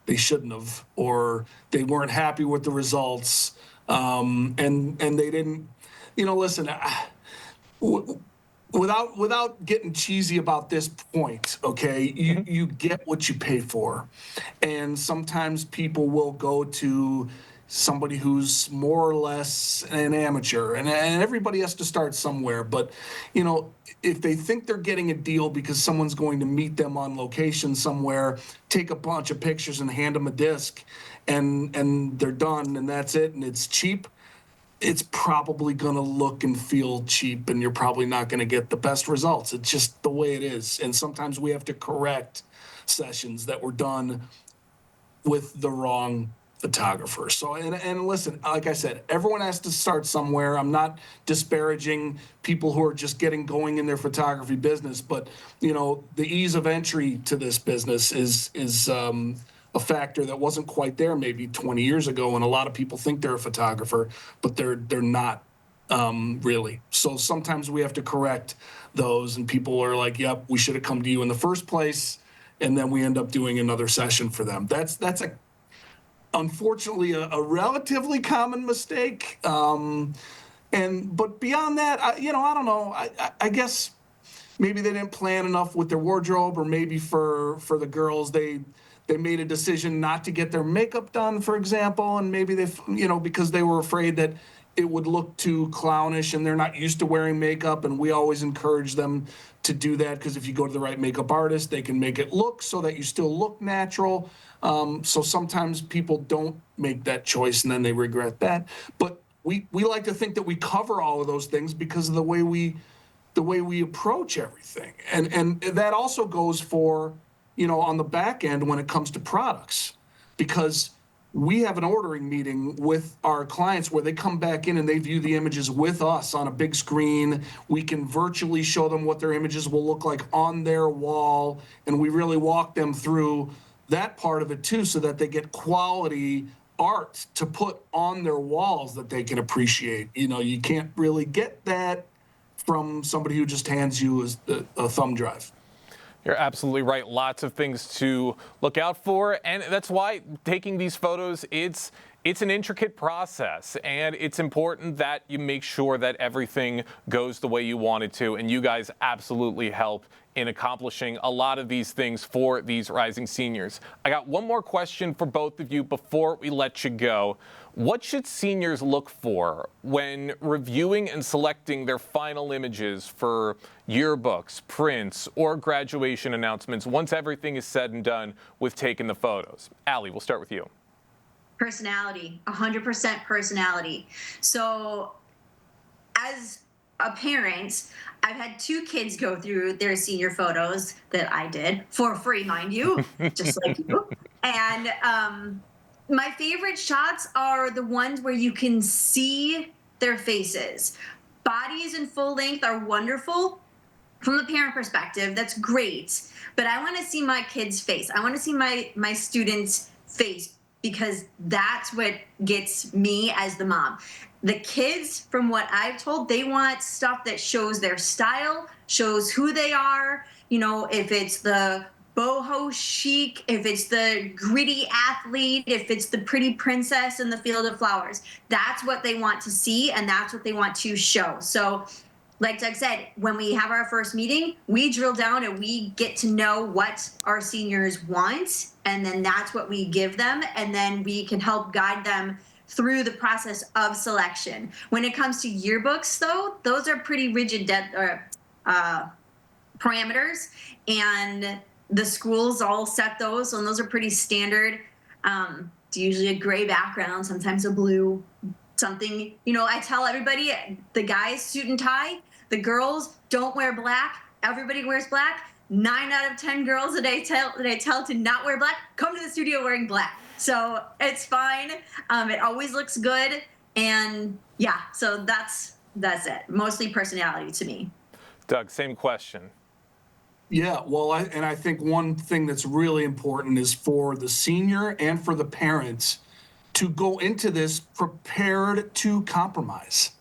they shouldn't have, or they weren't happy with the results, and they didn't, listen, without getting cheesy about this point, okay, you get what you pay for, and sometimes people will go to somebody who's more or less an amateur, and everybody has to start somewhere. But if they think they're getting a deal because someone's going to meet them on location somewhere, take a bunch of pictures and hand them a disc, and they're done, and that's it, and it's cheap, it's probably going to look and feel cheap, and you're probably not going to get the best results. It's just the way it is. And sometimes we have to correct sessions that were done with the wrong photographer. So, and listen, like I said, everyone has to start somewhere. I'm not disparaging people who are just getting going in their photography business, but the ease of entry to this business is a factor that wasn't quite there maybe 20 years ago. And a lot of people think they're a photographer, but they're not really. So sometimes we have to correct those, and people are like, "Yep, we should have come to you in the first place," and then we end up doing another session for them. That's unfortunately a relatively common mistake. But beyond that, I don't know. I guess maybe they didn't plan enough with their wardrobe, or maybe for the girls, they made a decision not to get their makeup done, for example, and maybe because they were afraid that it would look too clownish, and they're not used to wearing makeup. And we always encourage them to do that, because if you go to the right makeup artist, they can make it look so that you still look natural. So sometimes people don't make that choice, and then they regret that. But we like to think that we cover all of those things because of the way we approach everything. And that also goes for, on the back end when it comes to products, because we have an ordering meeting with our clients where they come back in and they view the images with us on a big screen. We can virtually show them what their images will look like on their wall, and we really walk them through that part of it too, so that they get quality art to put on their walls that they can appreciate. You can't really get that from somebody who just hands you a thumb drive. You're absolutely right. Lots of things to look out for, and that's why taking these photos, it's an intricate process, and it's important that you make sure that everything goes the way you want it to, and you guys absolutely help in accomplishing a lot of these things for these rising seniors. I got one more question for both of you before we let you go. What should seniors look for when reviewing and selecting their final images for yearbooks, prints, or graduation announcements once everything is said and done with taking the photos? Allie, we'll start with you. Personality, 100% personality. So as a parent, I've had 2 kids go through their senior photos that I did for free, mind you, just like you. And my favorite shots are the ones where you can see their faces. Bodies in full length are wonderful from the parent perspective. That's great. But I want to see my kid's face. I want to see my student's face, because that's what gets me as the mom. The kids, from what I've told, they want stuff that shows their style, shows who they are. If it's the boho chic, if it's the gritty athlete, if it's the pretty princess in the field of flowers, that's what they want to see, and that's what they want to show. So like Doug said, when we have our first meeting, we drill down and we get to know what our seniors want, and then that's what we give them, and then we can help guide them through the process of selection. When it comes to yearbooks, though, those are pretty rigid parameters, and the schools all set those, and those are pretty standard. It's usually a gray background, sometimes a blue, something. I tell everybody, the guys, suit and tie. The girls don't wear black. Everybody wears black. 9 out of 10 girls that I tell to not wear black come to the studio wearing black. So it's fine. It always looks good. And yeah, so that's it. Mostly personality to me. Doug, same question. Yeah, well, I think one thing that's really important is for the senior and for the parents to go into this prepared to compromise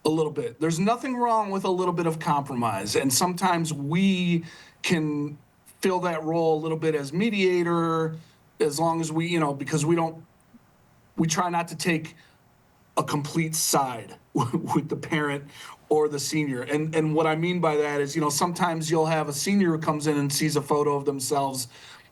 a little bit. There's nothing wrong with a little bit of compromise, and sometimes we can fill that role a little bit as mediator, as long as we, because we try not to take a complete side with the parent or the senior. And what I mean by that is, sometimes you'll have a senior who comes in and sees a photo of themselves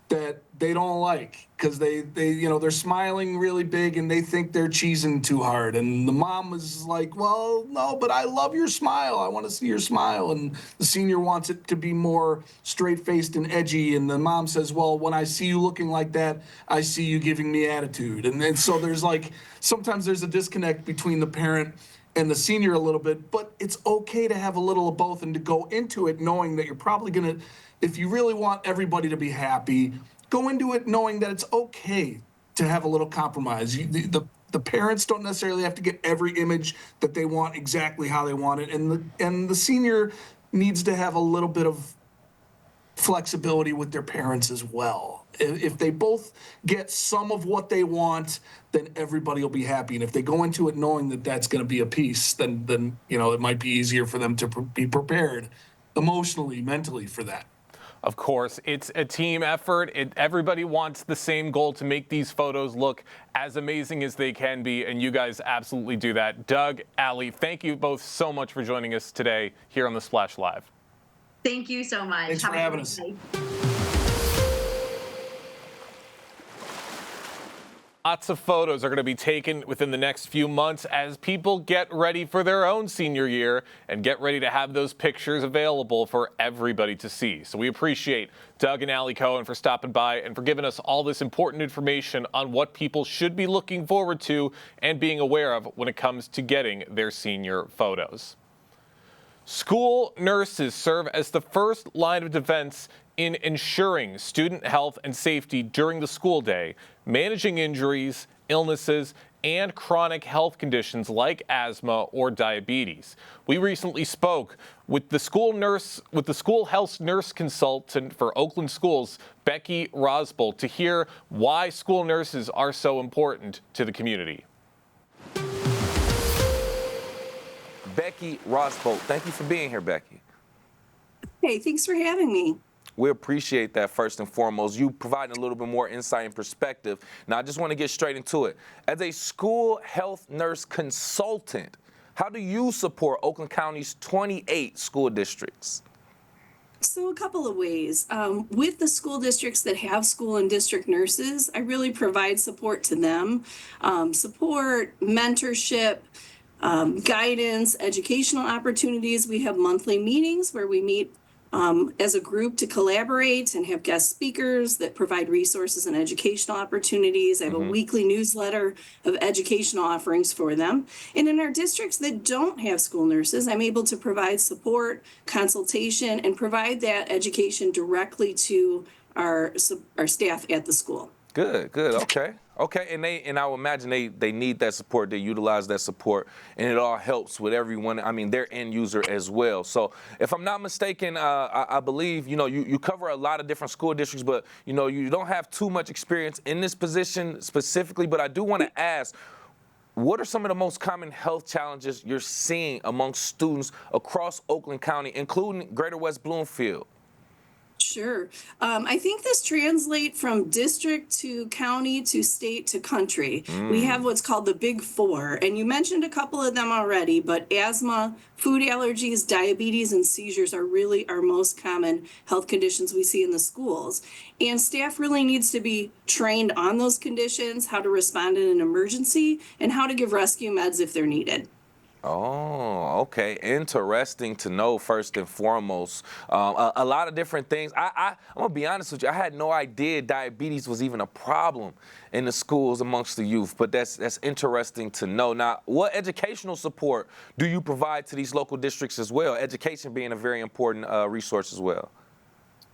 that they don't like because they're smiling really big and they think they're cheesing too hard. And the mom is like, well, no, but I love your smile. I want to see your smile. And the senior wants it to be more straight-faced and edgy. And the mom says, well, when I see you looking like that, I see you giving me attitude. And then so there's like, sometimes there's a disconnect between the parent and the senior a little bit, but it's okay to have a little of both and to go into it knowing that you're probably going to, if you really want everybody to be happy, go into it knowing that it's okay to have a little compromise. The parents don't necessarily have to get every image that they want exactly how they want it, and the senior needs to have a little bit of flexibility with their parents as well. If they both get some of what they want, then everybody will be happy. And if they go into it knowing that that's going to be a piece, then it might be easier for them to be prepared emotionally, mentally for that. Of course, it's a team effort. Everybody wants the same goal to make these photos look as amazing as they can be, and you guys absolutely do that. Doug, Allie, thank you both so much for joining us today here on The Splash Live. Thank you so much. Thanks for having us. Lots of photos are going to be taken within the next few months as people get ready for their own senior year and get ready to have those pictures available for everybody to see. So we appreciate Doug and Allie Cohen for stopping by and for giving us all this important information on what people should be looking forward to and being aware of when it comes to getting their senior photos. School nurses serve as the first line of defense in ensuring student health and safety during the school day, managing injuries, illnesses, and chronic health conditions like asthma or diabetes. We recently spoke with the school health nurse consultant for Oakland Schools, Becky Rosbolt, to hear why school nurses are so important to the community. Becky Rosbolt, thank you for being here, Becky. Hey, thanks for having me. We appreciate that first and foremost. You providing a little bit more insight and perspective. Now, I just want to get straight into it. As a school health nurse consultant, how do you support Oakland County's 28 school districts? So a couple of ways. With the school districts that have school and district nurses, I really provide support to them. Support, mentorship, guidance, educational opportunities. We have monthly meetings where we meet as a group to collaborate and have guest speakers that provide resources and educational opportunities. I have a weekly newsletter of educational offerings for them. And in our districts that don't have school nurses, I'm able to provide support, consultation, and provide that education directly to our staff at the school. Good, okay. Okay, and I would imagine they need that support, they utilize that support, and it all helps with everyone, their end user as well. So if I'm not mistaken, I believe, you cover a lot of different school districts, but, you don't have too much experience in this position specifically, but I do want to ask, what are some of the most common health challenges you're seeing among students across Oakland County, including Greater West Bloomfield? Sure. I think this translates from district to county to state to country. We have what's called the Big Four, and you mentioned a couple of them already, but asthma, food allergies, diabetes, and seizures are really our most common health conditions we see in the schools. And staff really needs to be trained on those conditions, how to respond in an emergency, and how to give rescue meds if they're needed. Oh, okay. Interesting to know first and foremost. A lot of different things. I'm going to be honest with you. I had no idea diabetes was even a problem in the schools amongst the youth, but that's interesting to know. Now, what educational support do you provide to these local districts as well? Education being a very important resource as well.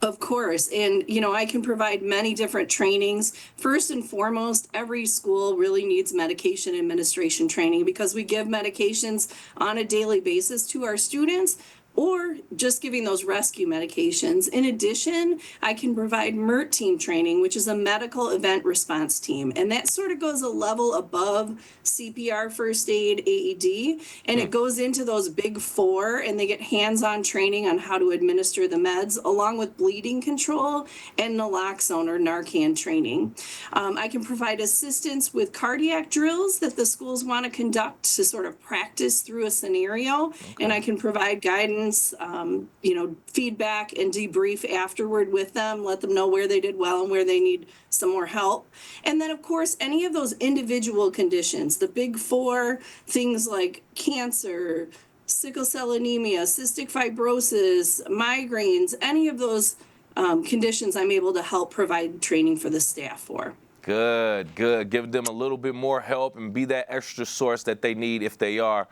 Of course. And, I can provide many different trainings. First and foremost, every school really needs medication administration training because we give medications on a daily basis to our students, or just giving those rescue medications. In addition, I can provide MERT team training, which is a medical event response team. And that sort of goes a level above CPR, first aid, AED, and it goes into those Big Four, and they get hands-on training on how to administer the meds, along with bleeding control and naloxone or Narcan training. I can provide assistance with cardiac drills that the schools want to conduct to sort of practice through a scenario, and I can provide guidance guidance, feedback and debrief afterward with them, let them know where they did well and where they need some more help. And then, of course, any of those individual conditions, the big four, things like cancer, sickle cell anemia, cystic fibrosis, migraines, any of those conditions I'm able to help provide training for the staff for. Good, good. Give them a little bit more help and be that extra source that they need if they are,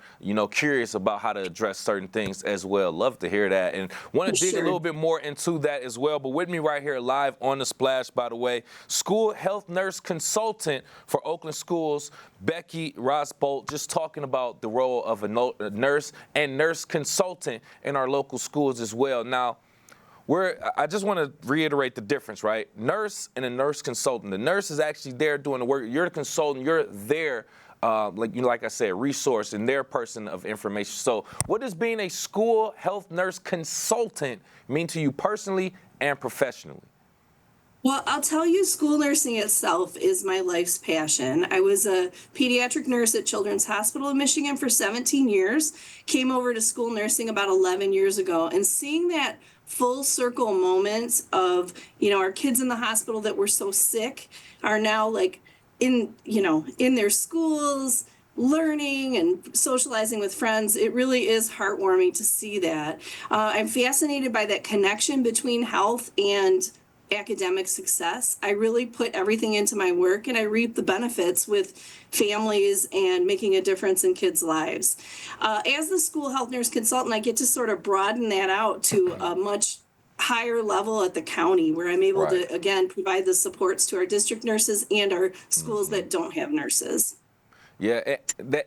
curious about how to address certain things as well. Love to hear that. And want to dig a little bit more into that as well. But with me right here live on The Splash, by the way, school health nurse consultant for Oakland Schools, Becky Rosbolt, just talking about the role of a nurse and nurse consultant in our local schools as well. Now, I just want to reiterate the difference, right? Nurse and a nurse consultant. The nurse is actually there doing the work. You're the consultant. You're there, like I said, resource and their person of information. So what does being a school health nurse consultant mean to you personally and professionally? Well, I'll tell you, school nursing itself is my life's passion. I was a pediatric nurse at Children's Hospital of Michigan for 17 years, came over to school nursing about 11 years ago, and seeing that full circle moments of, our kids in the hospital that were so sick are now in their schools, learning and socializing with friends. It really is heartwarming to see that. I'm fascinated by that connection between health and academic success. I really put everything into my work and I reap the benefits with families and making a difference in kids' lives. As the school health nurse consultant, I get to sort of broaden that out to a much higher level at the county where I'm able to, again, provide the supports to our district nurses and our schools that don't have nurses. Yeah,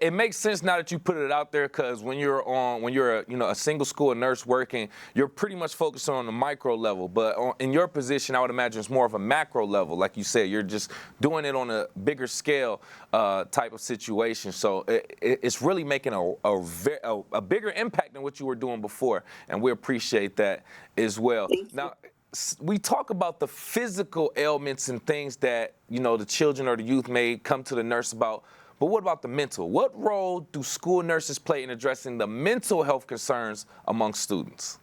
it makes sense now that you put it out there, because when you're a single school nurse working, you're pretty much focused on the micro level. But in your position, I would imagine it's more of a macro level. Like you said, you're just doing it on a bigger scale type of situation. So it's really making a bigger impact than what you were doing before, and we appreciate that as well. Now, we talk about the physical ailments and things that the children or the youth may come to the nurse about. But what about the mental? What role do school nurses play in addressing the mental health concerns among students?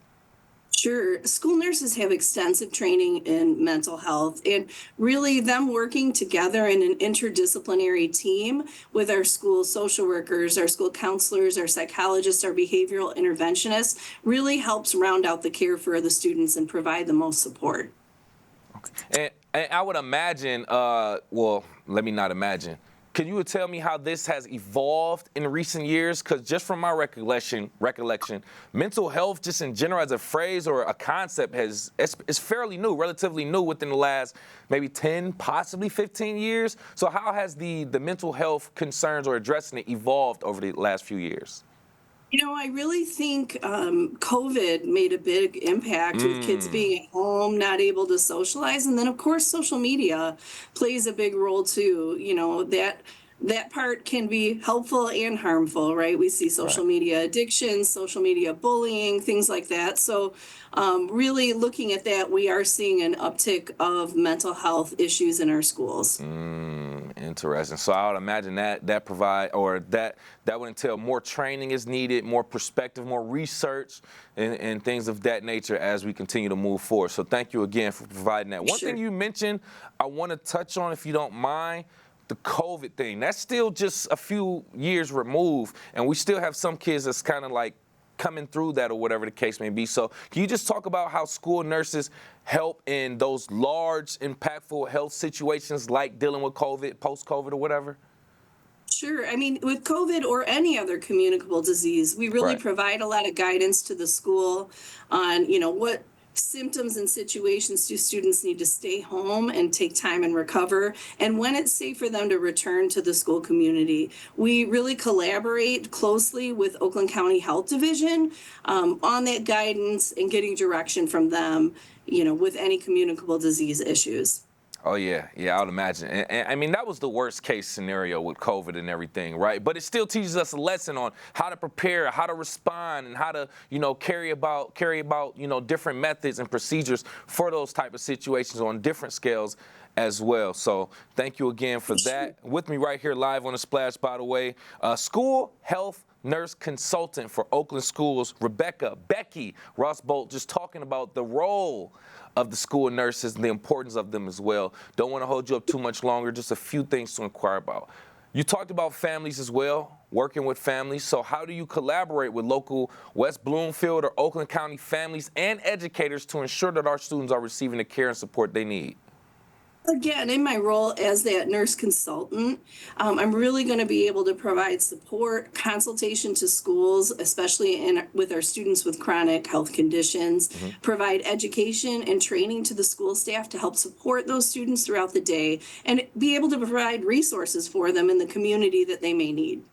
Sure. School nurses have extensive training in mental health, and really them working together in an interdisciplinary team with our school social workers, our school counselors, our psychologists, our behavioral interventionists really helps round out the care for the students and provide the most support. Okay. And I would imagine, well, let me not imagine. Can you tell me how this has evolved in recent years? Because just from my recollection, mental health just in general as a phrase or a concept is fairly new, relatively new within the last maybe 10, possibly 15 years. So how has the mental health concerns or addressing it evolved over the last few years? I really think COVID made a big impact with kids being at home, not able to socialize. And then, of course, social media plays a big role, too. That part can be helpful and harmful, right? We see social media addiction, social media bullying, things like that. So really looking at that, we are seeing an uptick of mental health issues in our schools. Interesting. So I would imagine that would entail more training is needed, more perspective, more research, and things of that nature as we continue to move forward. So thank you again for providing that. One thing you mentioned I want to touch on, if you don't mind, the COVID thing. That's still just a few years removed, and we still have some kids that's kind of like coming through that or whatever the case may be. So can you just talk about how school nurses help in those large, impactful health situations like dealing with COVID, post-COVID or whatever? Sure. I mean, with COVID or any other communicable disease, we really provide a lot of guidance to the school on, what symptoms and situations do students need to stay home and take time and recover, and when it's safe for them to return to the school community. We really collaborate closely with Oakland County Health Division on that guidance and getting direction from them, with any communicable disease issues. Oh, yeah, I would imagine. And I mean, that was the worst case scenario with COVID and everything, right? But it still teaches us a lesson on how to prepare, how to respond, and how to, carry about, different methods and procedures for those type of situations on different scales as well. So thank you again for that. With me right here live on The Splash, by the way, school health nurse consultant for Oakland Schools, Becky Ross-Bolt, just talking about the role of the school nurses and the importance of them as well. Don't want to hold you up too much longer, just a few things to inquire about. You talked about families as well, working with families. So how do you collaborate with local West Bloomfield or Oakland County families and educators to ensure that our students are receiving the care and support they need? Again, in my role as that nurse consultant, I'm really going to be able to provide support, consultation to schools, especially with our students with chronic health conditions, provide education and training to the school staff to help support those students throughout the day, and be able to provide resources for them in the community that they may need.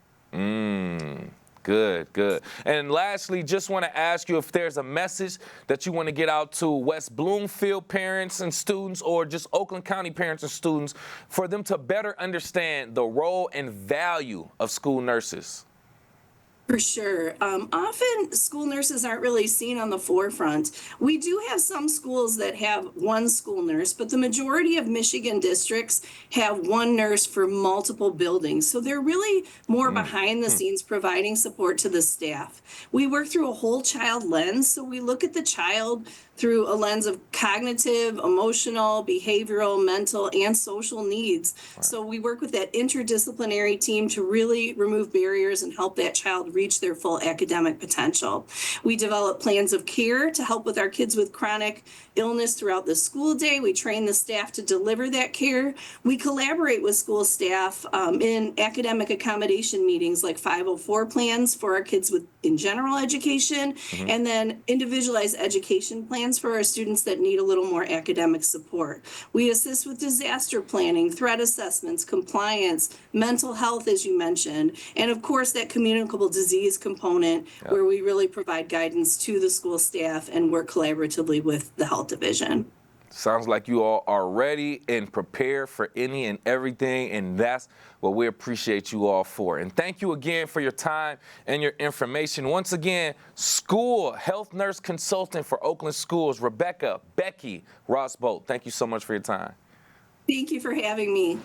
Good. And lastly, just want to ask you if there's a message that you want to get out to West Bloomfield parents and students, or just Oakland County parents and students, for them to better understand the role and value of school nurses. For sure. Often school nurses aren't really seen on the forefront. We do have some schools that have one school nurse, but the majority of Michigan districts have one nurse for multiple buildings. So they're really more behind the scenes providing support to the staff. We work through a whole child lens. So we look at the child through a lens of cognitive, emotional, behavioral, mental, and social needs. So we work with that interdisciplinary team to really remove barriers and help that child reach their full academic potential. We develop plans of care to help with our kids with chronic illness throughout the school day. We train the staff to deliver that care. We collaborate with school staff in academic accommodation meetings like 504 plans for our kids in general education, and then individualized education plans for our students that need a little more academic support. We assist with disaster planning, threat assessments, compliance, mental health, as you mentioned, and of course that communicable disease component where we really provide guidance to the school staff and work collaboratively with the health division. Sounds like you all are ready and prepared for any and everything, and that's what we appreciate you all for. And thank you again for your time and your information. Once again, school health nurse consultant for Oakland Schools, Becky Ross-Bolt. Thank you so much for your time. Thank you for having me.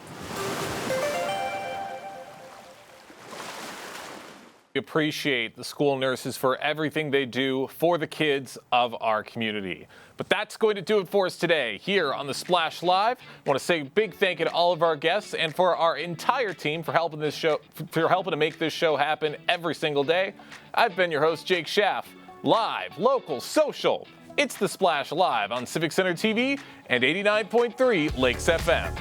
We appreciate the school nurses for everything they do for the kids of our community. But that's going to do it for us today here on the Splash Live. I want to say a big thank you to all of our guests and for our entire team for helping to make this show happen every single day. I've been your host, Jake Schaff. Live, local, social. It's the Splash Live on Civic Center TV and 89.3 Lakes FM.